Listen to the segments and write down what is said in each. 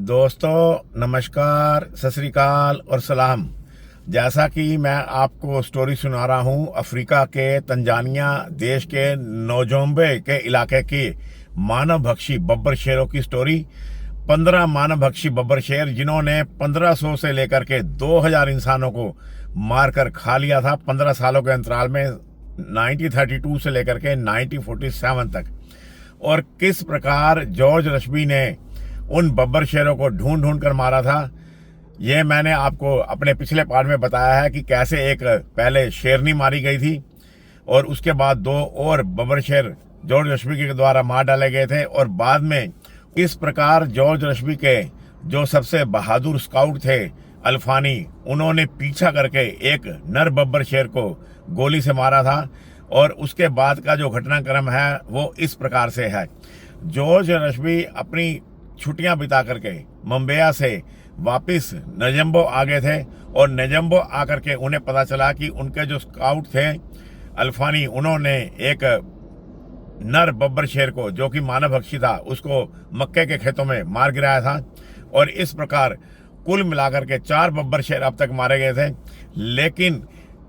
दोस्तों नमस्कार, सत श्री अकाल और सलाम। जैसा कि मैं आपको स्टोरी सुना रहा हूं अफ्रीका के तंजानिया देश के नोजोम्बे के इलाके के मानव भक्षी बब्बर शेरों की स्टोरी। 15 मानव भक्षी बब्बर शेर जिन्होंने 1500 से लेकर के 2000 इंसानों को मारकर खा लिया था 15 सालों के अंतराल में, 1932 से लेकर के 1947 तक। और किस प्रकार जॉर्ज रश्बी ने उन बब्बर शेरों को ढूंढ ढूंढ कर मारा था, ये मैंने आपको अपने पिछले पार्ट में बताया है कि कैसे एक पहले शेरनी मारी गई थी और उसके बाद 2 और बब्बर शेर जॉर्ज रश्बी के द्वारा मार डाले गए थे। और बाद में किस प्रकार जॉर्ज रश्बी के जो सबसे बहादुर स्काउट थे अल्फानी, उन्होंने पीछा करके एक नर बब्बर शेर को गोली से मारा था। और उसके बाद का जो घटनाक्रम है वो इस प्रकार से है। जॉर्ज रश्बी अपनी छुट्टियां बिता करके मुंबई से वापस नजम्बो आ गए थे और नजम्बो आकर के उन्हें पता चला कि उनके जो स्काउट थे अल्फानी, उन्होंने एक नर बब्बर शेर को जो कि मानव भक्षी था उसको मक्के के खेतों में मार गिराया था। और इस प्रकार कुल मिलाकर के 4 बब्बर शेर अब तक मारे गए थे। लेकिन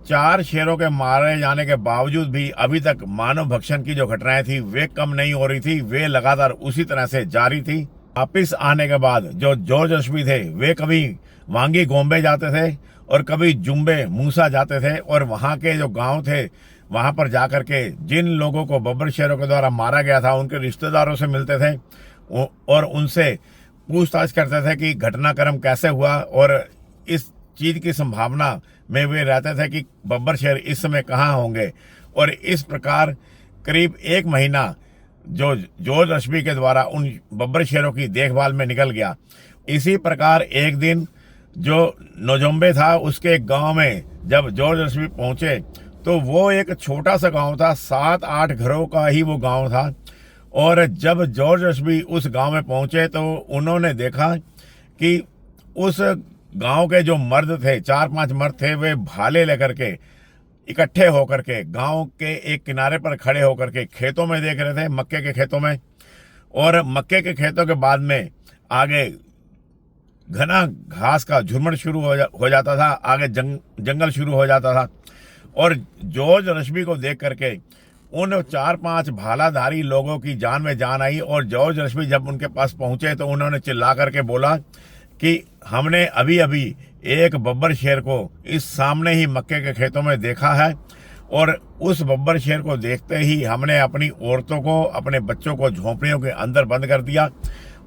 4 शेरों के मारे जाने के बावजूद भी अभी तक मानव भक्षण की जो घटनाएं थी वे कम नहीं हो रही थी, वे लगातार उसी तरह से जारी थी। वापिस आने के बाद जो जॉर्ज रश्बी थे वे कभी वांगी गोम्बे जाते थे और कभी जुम्बे मूसा जाते थे और वहां के जो गांव थे वहां पर जाकर के जिन लोगों को बब्बर शेरों के द्वारा मारा गया था उनके रिश्तेदारों से मिलते थे और उनसे पूछताछ करते थे कि घटनाक्रम कैसे हुआ और इस चीज की संभावना में वे रहते थे कि बब्बर शेर इस समय कहाँ होंगे। और इस प्रकार करीब 1 महीना जो जॉर्ज रश्बी के द्वारा उन बब्बर शेरों की देखभाल में निकल गया। इसी प्रकार एक दिन जो नोजोम्बे था उसके एक गांव में जब जॉर्ज रश्बी पहुंचे तो वो एक छोटा सा गांव था, 7-8 घरों का ही वो गांव था। और जब जॉर्ज रश्बी उस गांव में पहुंचे तो उन्होंने देखा कि उस गांव के जो मर्द थे, 4-5 मर्द थे, वे भाले लेकर के इकट्ठे होकर के गांव के एक किनारे पर खड़े होकर के खेतों में देख रहे थे, मक्के के खेतों में। और मक्के के खेतों के बाद में आगे घना घास का झुरमुट शुरू हो जाता था, आगे जंगल शुरू हो जाता था। और जॉर्ज रश्बी को देख करके उन 4-5 भालाधारी लोगों की जान में जान आई। और जॉर्ज रश्बी जब उनके पास पहुंचे तो उन्होंने चिल्ला करके बोला कि हमने अभी अभी एक बब्बर शेर को इस सामने ही मक्के के खेतों में देखा है और उस बब्बर शेर को देखते ही हमने अपनी औरतों को, अपने बच्चों को झोंपड़ियों के अंदर बंद कर दिया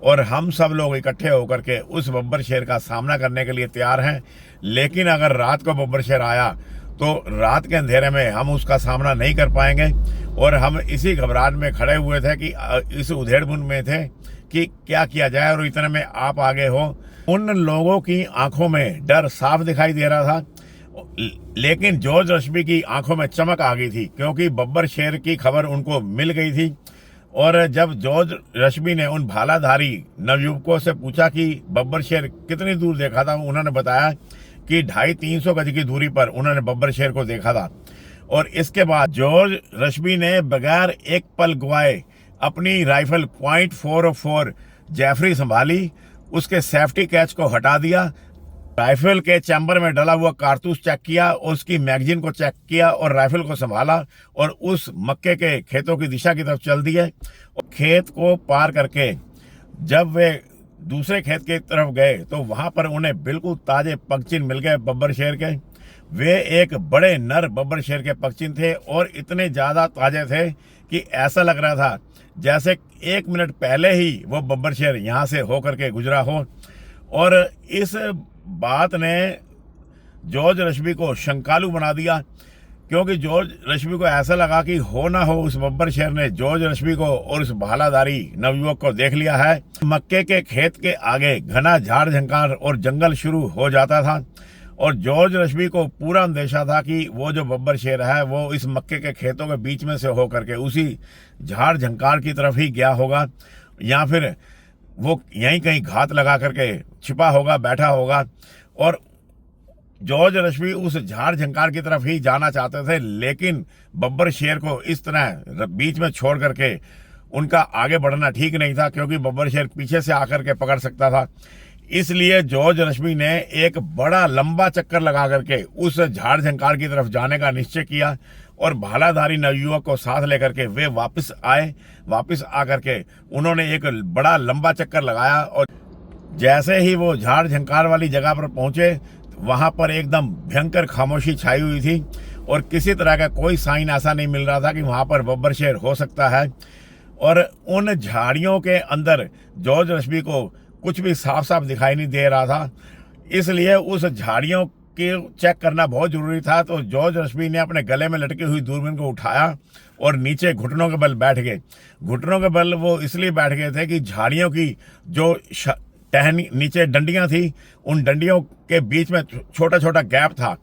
और हम सब लोग इकट्ठे होकर के उस बब्बर शेर का सामना करने के लिए तैयार हैं। लेकिन अगर रात को बब्बर शेर आया तो रात के अंधेरे में हम उसका सामना नहीं कर पाएंगे। और हम इसी घबराहट में खड़े हुए थे कि इस उधेड़-बुन में थे कि क्या किया जाए और इतने में आप आगे हो। उन लोगों की आंखों में डर साफ दिखाई दे रहा था, लेकिन जॉर्ज रश्बी की आंखों में चमक आ गई थी क्योंकि बब्बर शेर की खबर उनको मिल गई थी। और जब जॉर्ज रश्बी ने उन भालाधारी नवयुवकों से पूछा कि बब्बर शेर कितनी दूर देखा था, उन्होंने बताया कि 250-300 गज की दूरी पर उन्होंने बब्बर शेर को देखा था। और इसके बाद जॉर्ज रश्बी ने बगैर एक पल गवाए अपनी राइफल .404 जैफरी संभाली, उसके सेफ्टी कैच को हटा दिया, राइफल के चैम्बर में डला हुआ कारतूस चेक किया, उसकी मैगजीन को चेक किया और राइफल को संभाला और उस मक्के के खेतों की दिशा की तरफ चल दिए। खेत को पार करके जब वे दूसरे खेत की तरफ गए तो वहां पर उन्हें बिल्कुल ताजे पगचिन्ह मिल गए बब्बर शेर के। वे एक बड़े नर बब्बर शेर के पगचिन्ह थे और इतने ज्यादा ताजे थे कि ऐसा लग रहा था जैसे 1 मिनट पहले ही वो बब्बर शेर यहाँ से होकर के गुजरा हो। और इस बात ने जॉर्ज रश्बी को शंकालु बना दिया क्योंकि जॉर्ज रश्बी को ऐसा लगा कि हो ना हो उस बब्बर शेर ने जॉर्ज रश्बी को और उस भालाधारी नवयुवक को देख लिया है। मक्के के खेत के आगे घना झाड़ झंकार और जंगल शुरू हो जाता था और जॉर्ज रश्बी को पूरा अंदेशा था कि वो जो बब्बर शेर है वो इस मक्के के खेतों के बीच में से होकर के उसी झाड़ झंकार की तरफ ही गया होगा या फिर वो यहीं कहीं घात लगा करके छिपा होगा, बैठा होगा। और जॉर्ज रश्बी उस झाड़ झंकार की तरफ ही जाना चाहते थे, लेकिन बब्बर शेर को इस तरह बीच में छोड़ करके उनका आगे बढ़ना ठीक नहीं था, क्योंकि बब्बर शेर पीछे से आकर के पकड़ सकता था। इसलिए जॉर्ज रश्मी ने एक बड़ा लंबा चक्कर लगा करके उस झाड़ झंकार की तरफ जाने का निश्चय किया और भालाधारी नवयुवक को साथ लेकर के वे वापस आए। वापस आकर के उन्होंने एक बड़ा लंबा चक्कर लगाया और जैसे ही वो झाड़ झंकार वाली जगह पर पहुंचे, वहां पर एकदम भयंकर खामोशी छाई हुई थी और किसी तरह का कोई साइन ऐसा नहीं मिल रहा था कि वहां पर बब्बर शेर हो सकता है। और उन झाड़ियों के अंदर जॉर्ज रश्मी को कुछ भी साफ साफ दिखाई नहीं दे रहा था, इसलिए उस झाड़ियों के चेक करना बहुत जरूरी था। तो जॉर्ज रश्मी ने अपने गले में लटकी हुई दूरबीन को उठाया और नीचे घुटनों के बल बैठ गए। घुटनों के बल वो इसलिए बैठ गए थे कि झाड़ियों की जो टहनी नीचे डंडियां थी, उन डंडियों के बीच में छोटा छोटा गैप था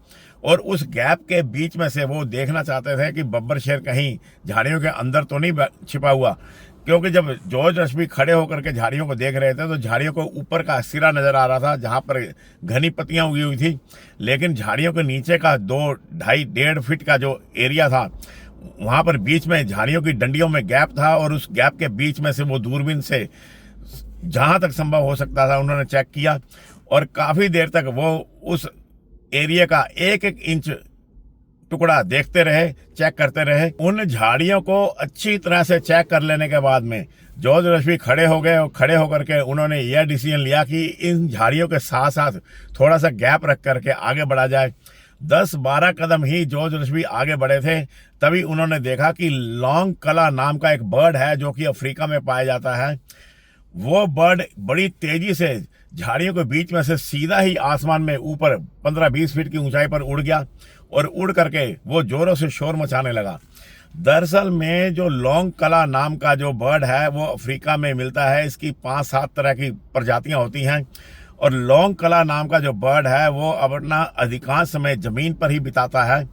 और उस गैप के बीच में से वो देखना चाहते थे कि बब्बर शेर कहीं झाड़ियों के अंदर तो नहीं छिपा हुआ। क्योंकि जब जॉर्ज रश्मी खड़े होकर के झाड़ियों को देख रहे थे तो झाड़ियों को ऊपर का सिरा नजर आ रहा था जहां पर घनी पत्तियां उगी हुई थी, लेकिन झाड़ियों के नीचे का 2-2.5-1.5 फीट का जो एरिया था, वहां पर बीच में झाड़ियों की डंडियों में गैप था और उस गैप के बीच में से वो दूरबीन से जहां तक संभव हो सकता था उन्होंने चेक किया और काफी देर तक वो उस एरिया का एक एक इंच टुकड़ा देखते रहे, चेक करते रहे। उन झाड़ियों को अच्छी तरह से चेक कर लेने के बाद में जॉर्ज रश्मी खड़े हो गए और खड़े होकर के उन्होंने यह डिसीजन लिया कि इन झाड़ियों के साथ साथ थोड़ा सा गैप रख करके आगे बढ़ा जाए। 10-12 कदम ही जॉर्ज रश्मी आगे बढ़े थे, तभी उन्होंने देखा कि लॉन्ग कला नाम का एक बर्ड है जो कि अफ्रीका में पाया जाता है। वो बर्ड बड़ी तेजी से झाड़ियों के बीच में से सीधा ही आसमान में ऊपर 15-20 फीट की ऊंचाई पर उड़ गया और उड़ करके वो जोरों से शोर मचाने लगा। दरअसल में जो लॉन्ग कला नाम का जो बर्ड है वो अफ्रीका में मिलता है। इसकी 5-7 तरह की प्रजातियां होती हैं और लॉन्ग कला नाम का जो बर्ड है वो अपना अधिकांश समय जमीन पर ही बिताता है,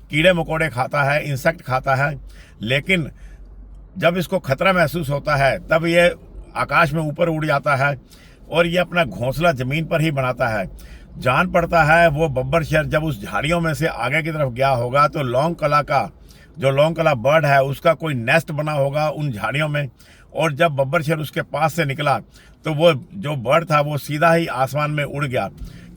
कीड़े मकोड़े खाता है, इंसेक्ट खाता है, लेकिन जब इसको खतरा महसूस होता है तब ये आकाश में ऊपर उड़ जाता है और ये अपना घोंसला जमीन पर ही बनाता है। जान पड़ता है वो बब्बर शेर जब उस झाड़ियों में से आगे की तरफ गया होगा तो लॉन्ग कला बर्ड है उसका कोई नेस्ट बना होगा उन झाड़ियों में, और जब बब्बर शेर उसके पास से निकला तो वो जो बर्ड था वो सीधा ही आसमान में उड़ गया।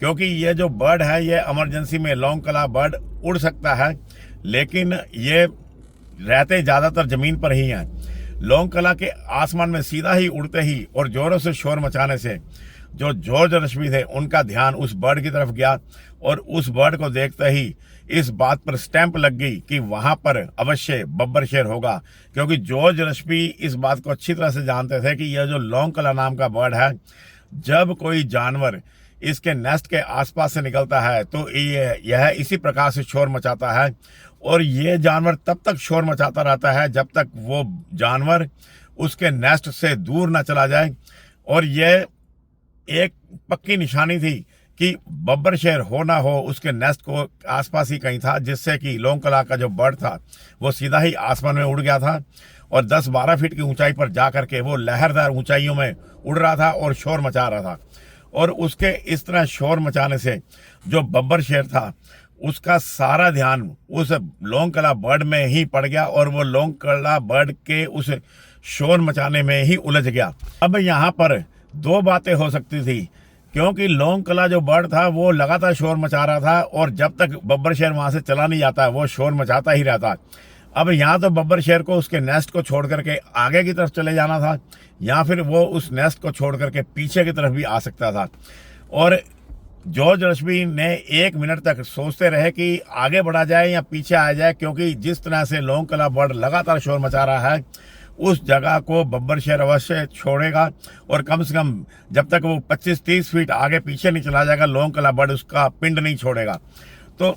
क्योंकि ये जो बर्ड है ये इमरजेंसी में लॉन्ग कला बर्ड उड़ सकता है, लेकिन ये रहते ज़्यादातर ज़मीन पर ही हैं। लॉन्ग कला के आसमान में सीधा ही उड़ते ही और जोरों से शोर मचाने से जो जॉर्ज रश्मी थे उनका ध्यान उस बर्ड की तरफ गया और उस बर्ड को देखते ही इस बात पर स्टैंप लग गई कि वहां पर अवश्य बब्बर शेर होगा। क्योंकि जॉर्ज रश्मी इस बात को अच्छी तरह से जानते थे कि यह जो लॉन्ग कला नाम का बर्ड है, जब कोई जानवर इसके नेस्ट के आसपास से निकलता है तो यह इसी प्रकार से शोर मचाता है और ये जानवर तब तक शोर मचाता रहता है जब तक वो जानवर उसके नेस्ट से दूर न चला जाए। और यह एक पक्की निशानी थी कि बब्बर शेर हो ना हो उसके नेस्ट को आसपास ही कहीं था, जिससे कि लॉन्ग कला का जो बर्ड था वो सीधा ही आसमान में उड़ गया था और 10-12 फीट की ऊंचाई पर जा करके वो लहरदार ऊंचाइयों में उड़ रहा था और शोर मचा रहा था। और उसके इस तरह शोर मचाने से जो बब्बर शेर था उसका सारा ध्यान उस लॉन्ग कला बर्ड में ही पड़ गया और वो लॉन्ग कला बर्ड के उस शोर मचाने में ही उलझ गया। अब यहाँ पर दो बातें हो सकती थी, क्योंकि लॉन्ग कला जो बर्ड था वो लगातार शोर मचा रहा था और जब तक बब्बर शेर वहां से चला नहीं जाता वो शोर मचाता ही रहता। अब यहाँ तो बब्बर शेर को उसके नेस्ट को छोड़ करके आगे की तरफ चले जाना था या फिर वो उस नेस्ट को छोड़ करके पीछे की तरफ भी आ सकता था। और जॉर्ज रश्मी ने 1 मिनट तक सोचते रहे कि आगे बढ़ा जाए या पीछे आ जाए, क्योंकि जिस तरह से लॉन्ग कला बर्ड लगातार शोर मचा रहा है उस जगह को बब्बर शेर अवश्य छोड़ेगा और कम से कम जब तक वो 25-30 फीट आगे पीछे नहीं चला जाएगा लॉन्ग कला बर्ड उसका पिंड नहीं छोड़ेगा। तो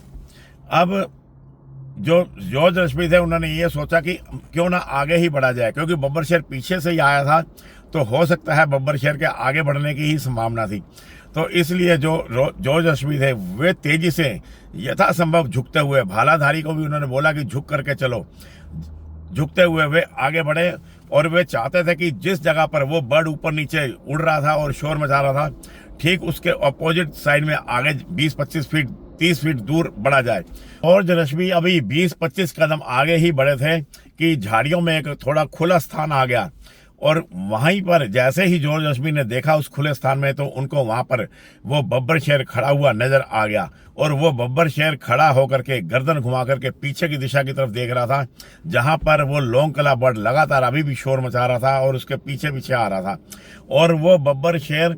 अब जो जॉर्ज रश्मी थे उन्होंने ये सोचा कि क्यों ना आगे ही बढ़ा जाए, क्योंकि बब्बर शेर पीछे से ही आया था तो हो सकता है बब्बर शेर के आगे बढ़ने की ही संभावना थी। तो इसलिए जो जॉर्ज रश्मी थे वे तेजी से यथासंभव झुकते हुए, भालाधारी को भी उन्होंने बोला कि झुक करके चलो, झुकते हुए वे आगे बढ़े और वे चाहते थे कि जिस जगह पर वो बर्ड ऊपर नीचे उड़ रहा था और शोर मचा रहा था ठीक उसके अपोजिट साइड में आगे 20-25 फीट 30 फीट दूर बढ़ा जाए। और रश्मी अभी 20-25 कदम आगे ही बढ़े थे कि झाड़ियों में एक थोड़ा खुला स्थान आ गया, और वहीं पर जैसे ही जॉर्ज रश्मी ने देखा उस खुले स्थान में, तो उनको वहां पर वो बब्बर शेर खड़ा हुआ नजर आ गया। और वो बब्बर शेर खड़ा होकर के गर्दन घुमा करके पीछे की दिशा की तरफ देख रहा था, जहां पर वो लोंगकला बर्ड लगातार अभी भी शोर मचा रहा था और उसके पीछे पीछे आ रहा था। और वो बब्बर शेर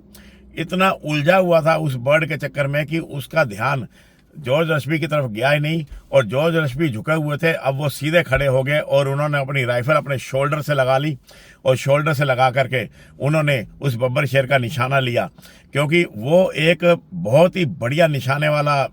इतना उलझा हुआ था उस बर्ड के चक्कर में कि उसका ध्यान जॉर्ज रश्मी की तरफ गया ही नहीं। और जॉर्ज रश्मी झुके हुए थे, अब वो सीधे खड़े हो गए और उन्होंने अपनी राइफल अपने शोल्डर से लगा ली, और शोल्डर से लगा करके उन्होंने उस बब्बर शेर का निशाना लिया, क्योंकि वो एक बहुत ही बढ़िया निशाने वाला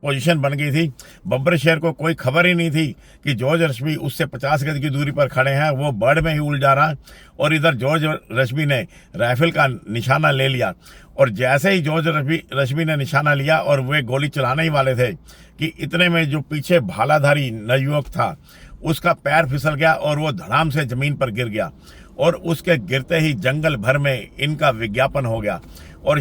पोजीशन बन गई थी। बब्बर शेर को कोई खबर ही नहीं थी कि जॉर्ज रश्मी उससे 50 गज की दूरी पर खड़े हैं, वो बर्ड में ही उलझा रहा, और इधर जॉर्ज रश्मी ने राइफल का निशाना ले लिया। और जैसे ही जॉर्ज रश्मी ने निशाना लिया और वे गोली चलाने ही वाले थे कि इतने में जो पीछे भालाधारी नवयुवक था उसका पैर फिसल गया और वो धड़ाम से जमीन पर गिर गया, और उसके गिरते ही जंगल भर में इनका विज्ञापन हो गया। और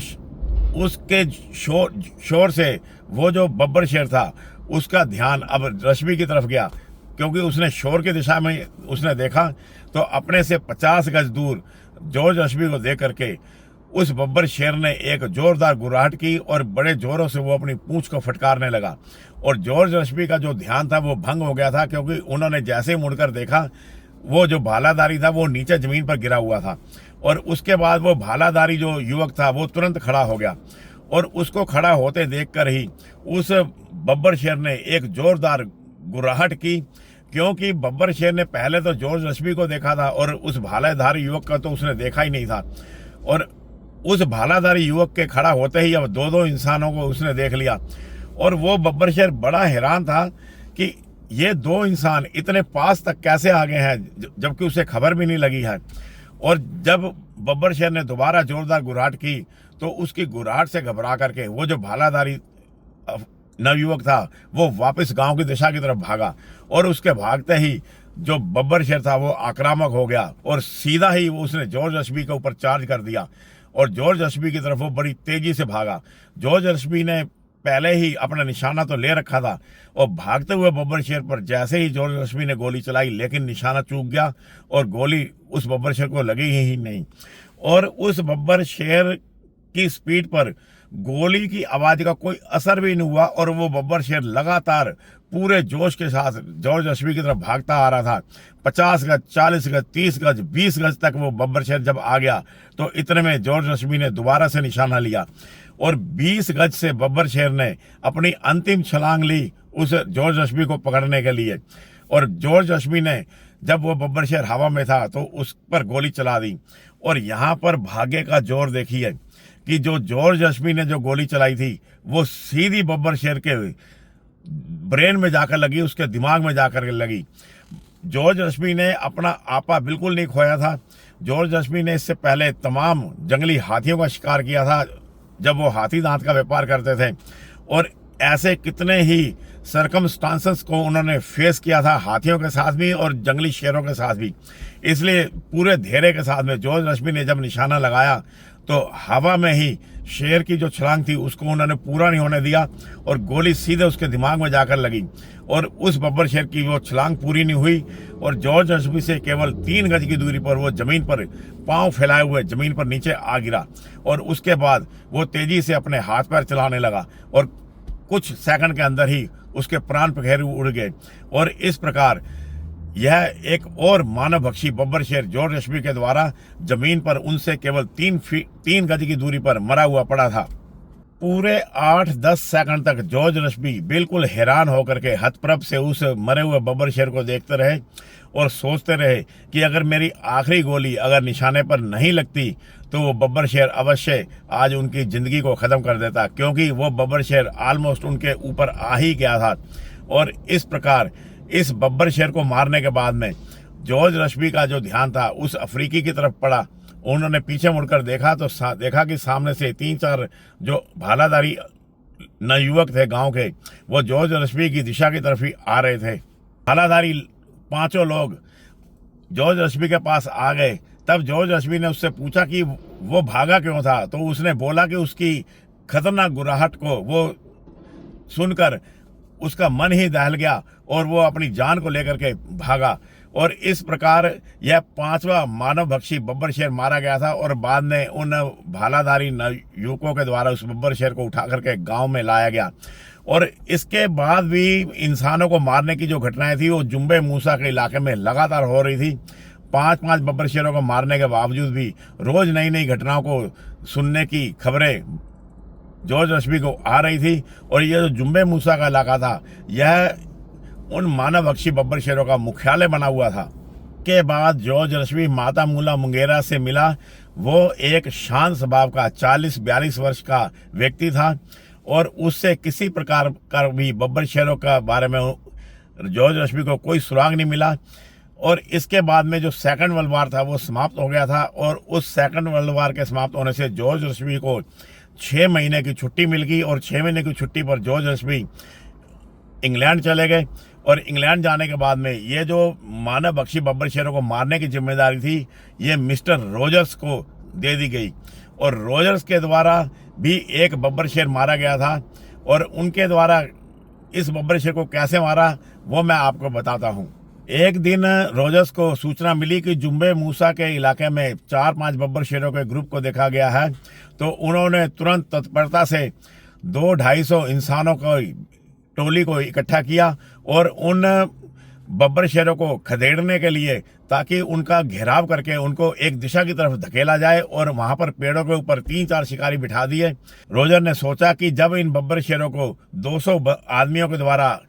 उसके शोर से वो जो बब्बर शेर था उसका ध्यान अब रश्मि की तरफ गया, क्योंकि उसने शोर की दिशा में उसने देखा, तो अपने से 50 गज दूर जॉर्ज रश्मि को देख करके उस बब्बर शेर ने एक जोरदार गुर्राहट की और बड़े जोरों से वो अपनी पूंछ को फटकारने लगा। और जॉर्ज रश्मि का जो ध्यान था वो भंग हो गया था, क्योंकि उन्होंने जैसे ही मुड़कर देखा वो जो भालाधारी था वो नीचे जमीन पर गिरा हुआ था। और उसके बाद वो भालाधारी जो युवक था वो तुरंत खड़ा हो गया, और उसको खड़ा होते देखकर ही उस बब्बर शेर ने एक जोरदार गुर्राहट की, क्योंकि बब्बर शेर ने पहले तो जॉर्ज रश्मि को देखा था और उस भालाधारी युवक का तो उसने देखा ही नहीं था। और उस भालाधारी युवक के खड़ा होते ही अब दो इंसानों को उसने देख लिया, और वो बब्बर शेर बड़ा हैरान था कि ये दो इंसान इतने पास तक कैसे आ गए हैं, जबकि उसे खबर भी नहीं लगी है। और जब बब्बर शेर ने दोबारा जोरदार गुर्राहट की, तो उसकी गुर्राहट से घबरा करके वो जो भालाधारी नवयुवक था वो वापस गांव की दिशा की तरफ भागा, और उसके भागते ही जो बब्बर शेर था वो आक्रामक हो गया और सीधा ही उसने जॉर्ज रश्मि के ऊपर चार्ज कर दिया, और जॉर्ज रश्मि की तरफ वो बड़ी तेजी से भागा। जॉर्ज रश्मि ने पहले ही अपना निशाना तो ले रखा था, और भागते हुए बब्बर शेर पर जैसे ही जॉर्ज रश्मि ने गोली चलाई, लेकिन निशाना चूक गया और गोली उस बब्बर शेर को लगी ही नहीं। और उस बब्बर शेर की स्पीड पर गोली की आवाज का कोई असर भी नहीं हुआ, और वो बब्बर शेर लगातार पूरे जोश के साथ जॉर्ज रश्मि की तरफ भागता आ रहा था। 50 गज, 40 गज, 30 गज, 20 गज तक वो बब्बर शेर जब आ गया, तो इतने में जॉर्ज रश्मि ने दोबारा से निशाना लिया, और 20 गज से बब्बर शेर ने अपनी अंतिम छलांग ली उस जॉर्ज रश्मि को पकड़ने के लिए। और जॉर्ज रश्मि ने जब वो बब्बर शेर हवा में था तो उस पर गोली चला दी। और यहाँ पर भाग्य का जोर देखिए कि जो जॉर्ज रश्मि ने जो गोली चलाई थी वो सीधी बब्बर शेर के ब्रेन में जाकर लगी, उसके दिमाग में जाकर लगी। जॉर्ज रश्मि ने अपना आपा बिल्कुल नहीं खोया था। जॉर्ज रश्मि ने इससे पहले तमाम जंगली हाथियों का शिकार किया था जब वो हाथी दांत का व्यापार करते थे, और ऐसे कितने ही सरकमस्टांसेस को उन्होंने फेस किया था, हाथियों के साथ भी और जंगली शेरों के साथ भी। इसलिए पूरे धेरे के साथ में जॉर्ज रश्मि ने जब निशाना लगाया तो हवा में ही शेर की जो छलांग थी उसको उन्होंने पूरा नहीं होने दिया, और गोली सीधे उसके दिमाग में जाकर लगी, और उस बब्बर शेर की वो छलांग पूरी नहीं हुई, और जॉर्ज रश्मि से केवल 3 गज की दूरी पर वो जमीन पर पांव फैलाए हुए जमीन पर नीचे आ गिरा। और उसके बाद वो तेजी से अपने हाथ पैर चलाने लगा, और कुछ सेकंड के अंदर ही उसके प्राण पखेरु उड़ गए। और इस प्रकार यह एक और मानव भक्षी बब्बर शेर जॉर्ज रश्मि के द्वारा जमीन पर उनसे केवल 3 गज की दूरी पर मरा हुआ पड़ा था। पूरे 8-10 सेकंड तक जॉर्ज रश्मि बिल्कुल हैरान होकर के हतप्रभ से उस मरे हुए बब्बर शेर को देखते रहे और सोचते रहे कि अगर मेरी आखिरी गोली अगर निशाने पर नहीं लगती तो वो बब्बर शेर अवश्य आज उनकी जिंदगी को ख़त्म कर देता, क्योंकि वो बब्बर शेर ऑलमोस्ट उनके ऊपर आ ही गया था। और इस प्रकार इस बब्बर शेर को मारने के बाद में जॉर्ज रश्मि का जो ध्यान था उस अफ्रीकी की तरफ पड़ा। उन्होंने पीछे मुड़कर देखा तो देखा कि सामने से 3-4 जो भालाधारी नवयुवक थे गांव के, वो जॉर्ज रश्मि की दिशा की तरफ ही आ रहे थे। भालाधारी 5 लोग जॉर्ज रश्मि के पास आ गए। तब जॉर्ज रश्मि ने उससे पूछा कि वो भागा क्यों था, तो उसने बोला कि उसकी खतरनाक गुर्राहट को वो सुनकर उसका मन ही दहल गया और वो अपनी जान को लेकर के भागा। और इस प्रकार यह 5वां मानव भक्षी बब्बर शेर मारा गया था और बाद में उन भालाधारी युवकों के द्वारा उस बब्बर शेर को उठा करके गांव में लाया गया। और इसके बाद भी इंसानों को मारने की जो घटनाएं थी वो जुम्बे मूसा के इलाके में लगातार हो रही थी। 5-5 बब्बर शेरों को मारने के बावजूद भी रोज नई नई घटनाओं को सुनने की खबरें जॉर्ज रश्बी को आ रही थी। और ये जो जुम्बे मूसा का इलाका था यह उन मानव भक्षी बब्बर शेरों का मुख्यालय बना हुआ था। के बाद जॉर्ज रश्बी माता मूला मुंगेरा से मिला। वो एक शांत स्वभाव का 40-42 वर्ष का व्यक्ति था और उससे किसी प्रकार का भी बब्बर शेरों का बारे में जॉर्ज रश्बी को कोई सुराग नहीं मिला। और इसके बाद में जो सेकंड वर्ल्ड वार था वो समाप्त हो गया था और उस सेकंड वर्ल्ड वार के समाप्त होने से जॉर्ज रश्बी को 6 महीने की छुट्टी मिल गई और 6 महीने की छुट्टी पर जॉर्ज रश्बी इंग्लैंड चले गए। और इंग्लैंड जाने के बाद में ये जो मानव भक्षी बब्बर शेरों को मारने की जिम्मेदारी थी ये मिस्टर रोजर्स को दे दी गई। और रोजर्स के द्वारा भी एक बब्बर शेर मारा गया था और उनके द्वारा इस बब्बर शेर को कैसे मारा वो मैं आपको बताता हूँ। एक दिन रोजर्स को सूचना मिली कि जुम्बे मूसा के इलाके में 4-5 बब्बर शेरों के ग्रुप को देखा गया है, तो उन्होंने तुरंत तत्परता से 200-250 इंसानों को टोली को इकट्ठा किया और उन बब्बर शेरों को खदेड़ने के लिए ताकि उनका घेराव करके उनको एक दिशा की तरफ धकेला जाए। और वहां पर पेड़ों के ऊपर 3-4 शिकारी बिठा दिए। रोजर ने सोचा कि जब इन बब्बर शेरों को 200 आदमियों के द्वारा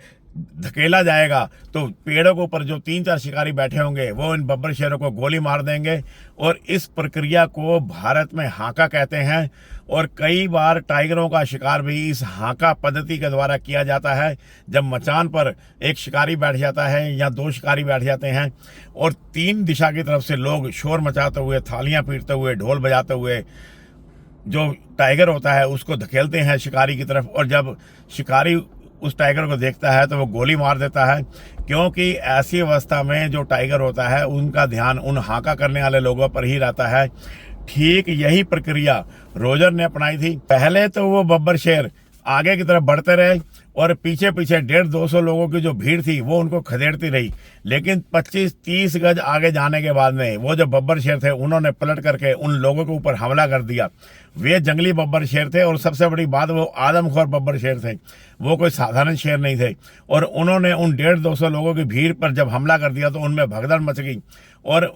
धकेला जाएगा तो पेड़ों के ऊपर जो 3-4 शिकारी बैठे होंगे वो इन बब्बर शेरों को गोली मार देंगे। और इस प्रक्रिया को भारत में हाका कहते हैं और कई बार टाइगरों का शिकार भी इस हाका पद्धति के द्वारा किया जाता है। जब मचान पर एक शिकारी बैठ जाता है या 2 शिकारी बैठ जाते हैं और 3 दिशा की तरफ से लोग शोर मचाते हुए, थालियां पीटते हुए, ढोल बजाते हुए जो टाइगर होता है उसको धकेलते हैं शिकारी की तरफ। और जब शिकारी उस टाइगर को देखता है तो वो गोली मार देता है, क्योंकि ऐसी अवस्था में जो टाइगर होता है उनका ध्यान उन हाका करने वाले लोगों पर ही रहता है। ठीक यही प्रक्रिया रोजर ने अपनाई थी। पहले तो वो बब्बर शेर आगे की तरफ बढ़ते रहे और पीछे पीछे 150-200 लोगों की जो भीड़ थी वो उनको खदेड़ती रही। लेकिन 25-30 गज आगे जाने के बाद में वो जो बब्बर शेर थे उन्होंने पलट करके उन लोगों के ऊपर हमला कर दिया। वे जंगली बब्बर शेर थे और सबसे बड़ी बात वो आदमखोर बब्बर शेर थे, वो कोई साधारण शेर नहीं थे। और उन्होंने उन 150-200 लोगों की भीड़ पर जब हमला कर दिया तो उनमें भगदड़ मच गई और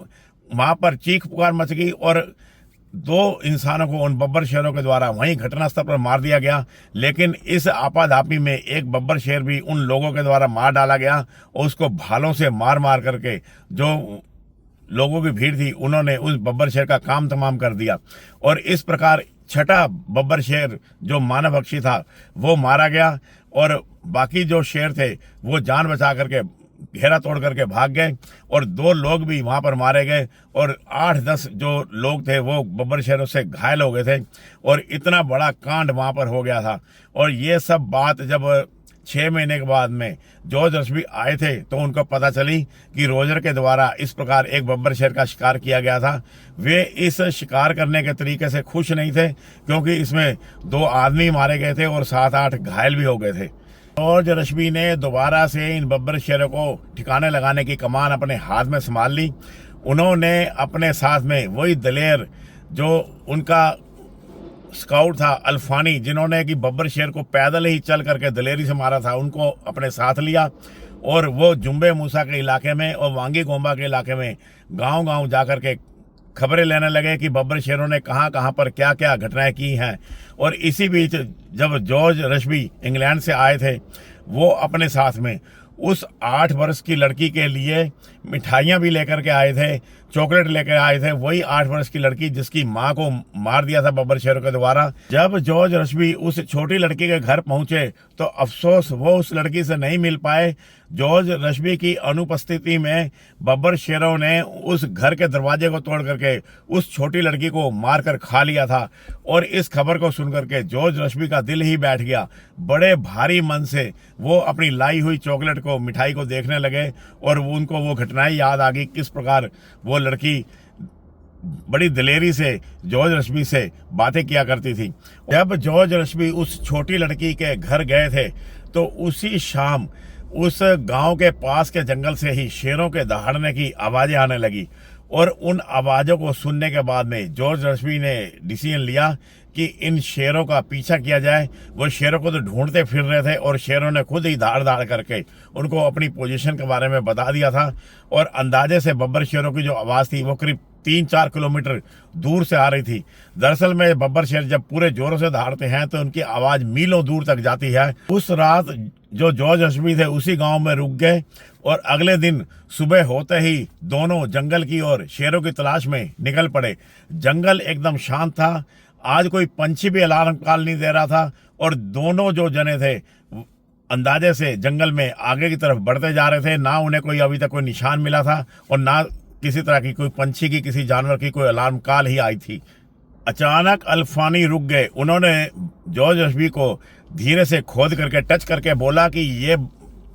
वहां पर चीख पुकार मच गई और 2 इंसानों को उन बब्बर शेरों के द्वारा वहीं घटनास्थल पर मार दिया गया। लेकिन इस आपाधापी में एक बब्बर शेर भी उन लोगों के द्वारा मार डाला गया और उसको भालों से मार मार करके जो लोगों की भीड़ थी उन्होंने उस बब्बर शेर का काम तमाम कर दिया। और इस प्रकार 6ठा बब्बर शेर जो मानव भक्षी था वो मारा गया और बाकी जो शेर थे वो जान बचा करके घेरा तोड़ करके भाग गए और 2 लोग भी वहां पर मारे गए और 8-10 जो लोग थे वो बब्बर शेरों से घायल हो गए थे और इतना बड़ा कांड वहां पर हो गया था। और ये सब बात जब 6 महीने के बाद में जॉर्ज रश्बी आए थे तो उनको पता चली कि रोजर के द्वारा इस प्रकार एक बब्बर शेर का शिकार किया गया था। वे इस शिकार करने के तरीके से खुश नहीं थे क्योंकि इसमें 2 आदमी मारे गए थे और 7-8 घायल भी हो गए थे। जॉर्ज रश्बी ने दोबारा से इन बब्बर शेरों को ठिकाने लगाने की कमान अपने हाथ में संभाल ली। उन्होंने अपने साथ में वही दलेर जो उनका स्काउट था अल्फानी, जिन्होंने कि बब्बर शेर को पैदल ही चल करके दलेरी से मारा था, उनको अपने साथ लिया और वो जुम्बे मूसा के इलाके में और वांगी गोम्बा के इलाके में गांव-गांव जाकर के खबरें लेने लगे कि बब्बर शेरों ने कहां पर क्या क्या घटनाएं की हैं। और इसी बीच जब जॉर्ज रश्बी इंग्लैंड से आए थे वो अपने साथ में उस 8 वर्ष की लड़की के लिए मिठाइयाँ भी लेकर के आए थे, चॉकलेट लेकर आए थे। वही 8 वर्ष की लड़की जिसकी माँ को मार दिया था बब्बर शेरों के द्वारा। जब जॉर्ज रश्बी उस छोटी लड़की के घर पहुंचे तो अफसोस वो उस लड़की से नहीं मिल पाए। जॉर्ज रश्बी की अनुपस्थिति में बब्बर शेरों ने उस घर के दरवाजे को तोड़ करके उस छोटी लड़की को मारकर खा लिया था। और इस खबर को सुनकर के जॉर्ज रश्बी का दिल ही बैठ गया। बड़े भारी मन से वो अपनी लाई हुई चॉकलेट को, मिठाई को देखने लगे और उनको वो घटनाएं याद आ गई किस प्रकार वो लड़की बड़ी दिलेरी से जॉर्ज रश्बी से बातें किया करती थी। जब जॉर्ज रश्बी उस छोटी लड़की के घर गए थे तो उसी शाम उस गांव के पास के जंगल से ही शेरों के दहाड़ने की आवाजें आने लगी और उन आवाज़ों को सुनने के बाद में जॉर्ज रश्बी ने डिसीजन लिया कि इन शेरों का पीछा किया जाए। वो शेरों को तो ढूंढते फिर रहे थे और शेरों ने खुद ही धाड़ धाड़ करके उनको अपनी पोजीशन के बारे में बता दिया था और अंदाजे से बब्बर शेरों की जो आवाज़ थी वो करीब 3-4 किलोमीटर दूर से आ रही थी। दरअसल में बब्बर शेर जब पूरे जोरों से दहाड़ते हैं तो उनकी आवाज़ मीलों दूर तक जाती है। उस रात जो जॉर्ज रश्बी थे उसी गांव में रुक गए और अगले दिन सुबह होते ही दोनों जंगल की ओर शेरों की तलाश में निकल पड़े। जंगल एकदम शांत था, आज कोई पंछी भी अलार्म कॉल नहीं दे रहा था और दोनों जो जने थे अंदाजे से जंगल में आगे की तरफ बढ़ते जा रहे थे। ना उन्हें कोई अभी तक कोई निशान मिला था और ना किसी तरह की कोई पंछी की, किसी जानवर की कोई अलार्म कॉल ही आई थी। अचानक अल्फानी रुक गए। उन्होंने जॉर्ज रश्बी को धीरे से खोद करके टच करके बोला कि ये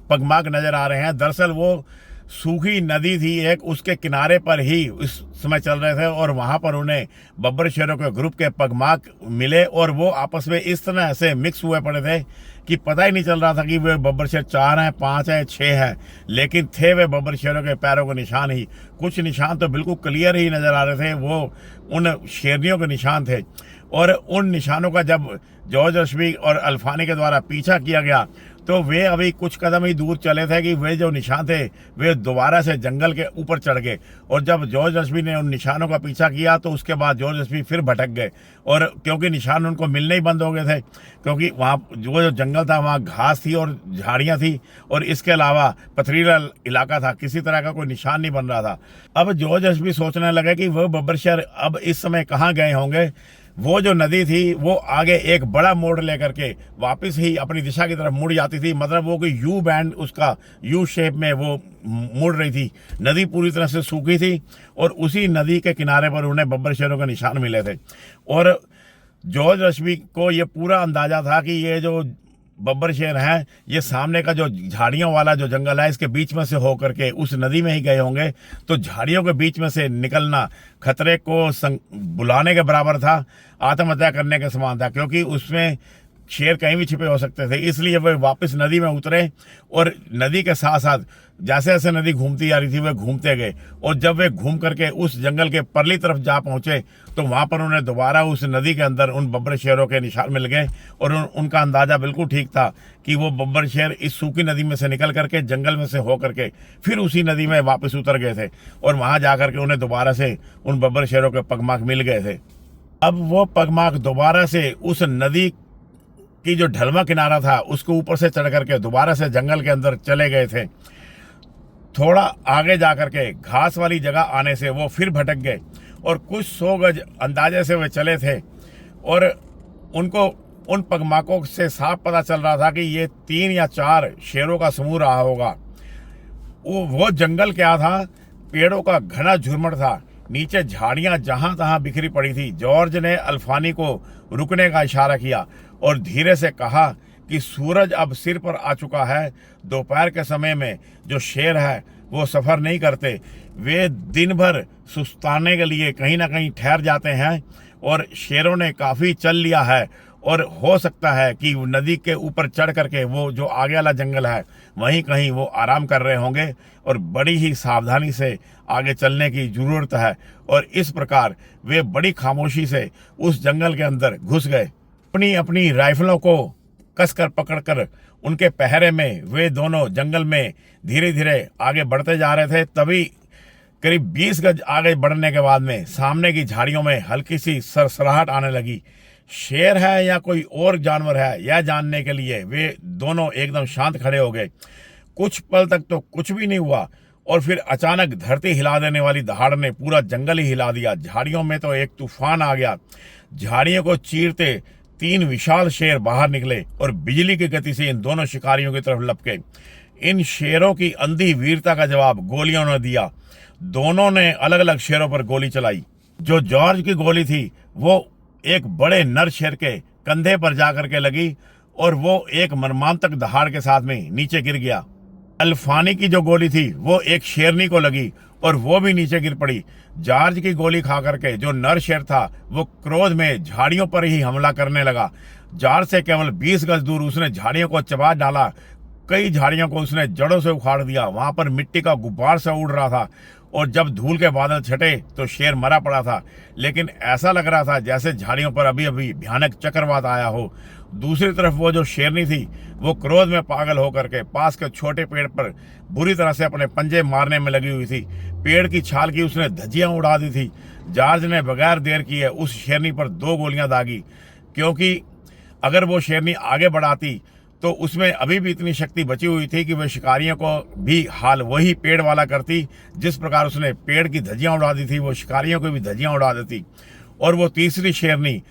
पगमार्क नजर आ रहे हैं। दरअसल वो सूखी नदी थी एक, उसके किनारे पर ही इस समय चल रहे थे और वहां पर उन्हें बब्बर शेरों के ग्रुप के पगमार्क मिले और वो आपस में इस तरह से मिक्स हुए पड़े थे कि पता ही नहीं चल रहा था कि वे बब्बर शेर 4 हैं, 5 हैं, 6 हैं, लेकिन थे वे बब्बर शेरों के पैरों के निशान ही। कुछ निशान तो बिल्कुल क्लियर ही नजर आ रहे थे, वो उन शेरनियों के निशान थे और उन निशानों का जब जॉर्ज रश्बी और अल्फानी के द्वारा पीछा किया गया तो वे अभी कुछ कदम ही दूर चले थे कि वे जो निशान थे वे दोबारा से जंगल के ऊपर चढ़ गए और जब जॉर्ज रश्बी ने उन निशानों का पीछा किया तो उसके बाद जॉर्ज रश्बी फिर भटक गए और क्योंकि निशान उनको मिलने ही बंद हो गए थे, क्योंकि वहाँ जो जंगल था वहाँ घास थी और झाड़ियाँ थी और इसके अलावा पथरीला इलाका था, किसी तरह का कोई निशान नहीं बन रहा था। अब जॉर्ज रश्बी सोचने लगे कि वह बब्बर शेर अब इस समय कहाँ गए होंगे। वो जो नदी थी वो आगे एक बड़ा मोड़ लेकर के वापस ही अपनी दिशा की तरफ मुड़ जाती थी, मतलब वो कोई यू बैंड उसका यू शेप में वो मुड़ रही थी। नदी पूरी तरह से सूखी थी और उसी नदी के किनारे पर उन्हें बब्बर शेरों के निशान मिले थे और जॉर्ज रश्बी को ये पूरा अंदाजा था कि ये जो बब्बर शेर हैं ये सामने का जो झाड़ियों वाला जो जंगल है इसके बीच में से होकर के उस नदी में ही गए होंगे। तो झाड़ियों के बीच में से निकलना खतरे को बुलाने के बराबर था, आत्महत्या करने के समान था, क्योंकि उसमें शेर कहीं भी छिपे हो सकते थे। इसलिए वे वापस नदी में उतरे और नदी के साथ साथ जैसे जैसे नदी घूमती जा रही थी वे घूमते गए और जब वे घूम करके उस जंगल के परली तरफ जा पहुंचे तो वहां पर उन्हें दोबारा उस नदी के अंदर उन बब्बर शेरों के निशान मिल गए और उनका अंदाजा बिल्कुल ठीक था कि वो बब्बर शेर इस सूखी नदी में से निकल करके जंगल में से हो करके फिर उसी नदी में वापस उतर गए थे और वहां जाकर के उन्हें दोबारा से उन बब्बर शेरों के पगमार्क मिल गए थे। अब वो पगमार्क दोबारा से उस नदी की जो ढलवा किनारा था उसके ऊपर से चढ़ करके दोबारा से जंगल के अंदर चले गए थे। थोड़ा आगे जाकर के घास वाली जगह आने से वो फिर भटक गए और कुछ 100 गज अंदाजे से वे चले थे और उनको उन पगमार्कों से साफ पता चल रहा था कि ये 3 या 4 शेरों का समूह रहा होगा। वो जंगल क्या था, पेड़ों का घना झुरमुट था, नीचे झाड़ियां जहां तहां बिखरी पड़ी थी। जॉर्ज ने अल्फानी को रुकने का इशारा किया और धीरे से कहा कि सूरज अब सिर पर आ चुका है। दोपहर के समय में जो शेर है वो सफ़र नहीं करते, वे दिन भर सुस्ताने के लिए कहीं ना कहीं ठहर जाते हैं और शेरों ने काफ़ी चल लिया है और हो सकता है कि नदी के ऊपर चढ़ करके वो जो आगे वाला जंगल है वहीं कहीं वो आराम कर रहे होंगे और बड़ी ही सावधानी से आगे चलने की ज़रूरत है। और इस प्रकार वे बड़ी खामोशी से उस जंगल के अंदर घुस गए। अपनी अपनी राइफलों को कसकर पकड़कर उनके पहरे में वे दोनों जंगल में धीरे धीरे आगे बढ़ते जा रहे थे। तभी करीब 20 गज आगे बढ़ने के बाद में सामने की झाड़ियों में हल्की सी सरसराहट आने लगी। शेर है या कोई और जानवर है यह जानने के लिए वे दोनों एकदम शांत खड़े हो गए। कुछ पल तक तो कुछ भी नहीं हुआ और फिर अचानक धरती हिला देने वाली दहाड़ ने पूरा जंगल ही हिला दिया। झाड़ियों में तो एक तूफान आ गया। झाड़ियों को चीरते 3 विशाल शेर बाहर निकले और बिजली की गति से इन दोनों शिकारियों की तरफ लपके। इन शेरों की अंधी वीरता का जवाब गोलियों ने दिया। दोनों ने अलग अलग शेरों पर गोली चलाई। जो जॉर्ज की गोली थी वो एक बड़े नर शेर के कंधे पर जाकर के लगी और वो एक मर्मांतक दहाड़ के साथ में नीचे गिर गया। अल्फानी की जो गोली थी वो एक शेरनी को लगी और वो भी नीचे गिर पड़ी। जॉर्ज की गोली खा करके जो नर शेर था वो क्रोध में झाड़ियों पर ही हमला करने लगा। जॉर्ज से केवल 20 गज दूर उसने झाड़ियों को चबा डाला। कई झाड़ियों को उसने जड़ों से उखाड़ दिया। वहां पर मिट्टी का गुब्बार सा उड़ रहा था और जब धूल के बादल छटे तो शेर मरा पड़ा था, लेकिन ऐसा लग रहा था जैसे झाड़ियों पर अभी अभी भयानक चक्रवात आया हो। दूसरी तरफ वो जो शेरनी थी वो क्रोध में पागल होकर के पास के छोटे पेड़ पर बुरी तरह से अपने पंजे मारने में लगी हुई थी। पेड़ की छाल की उसने धज्जियां उड़ा दी थी। जॉर्ज ने बगैर देर किए उस शेरनी पर 2 गोलियां दागी, क्योंकि अगर वो शेरनी आगे बढ़ाती तो उसमें अभी भी इतनी शक्ति बची हुई थी कि वह शिकारियों को भी हाल वही पेड़ वाला करती। जिस प्रकार उसने पेड़ की धज्जियां उड़ा दी थी वो शिकारियों को भी धज्जियां उड़ा देती। और वो तीसरी शेरनी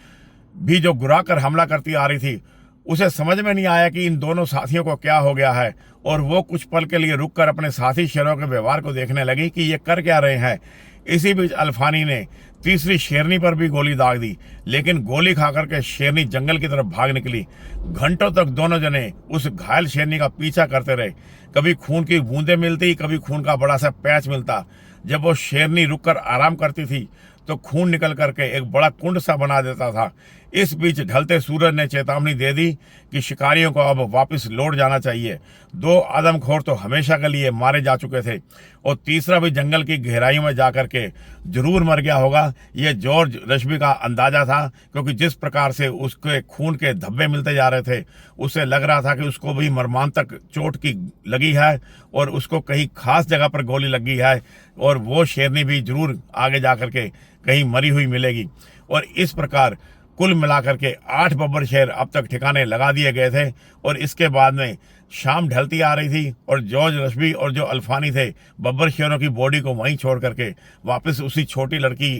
भी जो गुरा कर हमला करती आ रही थी, उसे समझ में नहीं आया कि इन दोनों साथियों को क्या हो गया है, और वो कुछ पल के लिए रुककर अपने साथी शेरों के व्यवहार को देखने लगी कि ये कर क्या रहे हैं। इसी बीच अल्फानी ने तीसरी शेरनी पर भी गोली दाग दी, लेकिन गोली खाकर के शेरनी जंगल की तरफ भाग निकली। घंटों तक दोनों जने उस घायल शेरनी का पीछा करते रहे। कभी खून की बूंदें मिलती, कभी खून का बड़ा सा पैच मिलता। जब वो शेरनी रुककर आराम करती थी तो खून निकल करके एक बड़ा कुंड सा बना देता था। इस बीच ढलते सूरज ने चेतावनी दे दी कि शिकारियों को अब वापस लौट जाना चाहिए। 2 आदमखोर तो हमेशा के लिए मारे जा चुके थे और तीसरा भी जंगल की गहराइयों में जाकर के जरूर मर गया होगा। यह जॉर्ज रश्बी का अंदाजा था, क्योंकि जिस प्रकार से उसके खून के धब्बे मिलते जा रहे थे उससे लग रहा था कि उसको भी मर्मांतक चोट की लगी है और उसको कहीं खास जगह पर गोली लगी है, और वो शेरनी भी जरूर आगे जाकर के कहीं मरी हुई मिलेगी। और इस प्रकार कुल मिलाकर के 8 बब्बर शेर अब तक ठिकाने लगा दिए गए थे। और इसके बाद में शाम ढलती आ रही थी और जॉर्ज रश्बी और जो अल्फानी थे बब्बर शेरों की बॉडी को वहीं छोड़ करके वापस उसी छोटी लड़की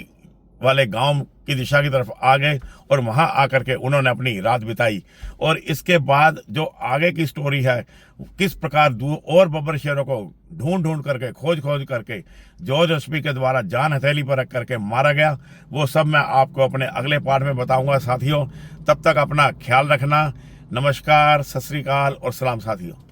वाले गांव की दिशा की तरफ आ गए और वहां आकर के उन्होंने अपनी रात बिताई। और इसके बाद जो आगे की स्टोरी है, किस प्रकार और बब्बर शेरों को ढूंढ करके खोज करके जॉर्ज रश्बी के द्वारा जान हथेली पर रख करके मारा गया, वो सब मैं आपको अपने अगले पार्ट में बताऊंगा साथियों। तब तक अपना ख्याल रखना। नमस्कार, सत श्री अकाल और सलाम साथियों।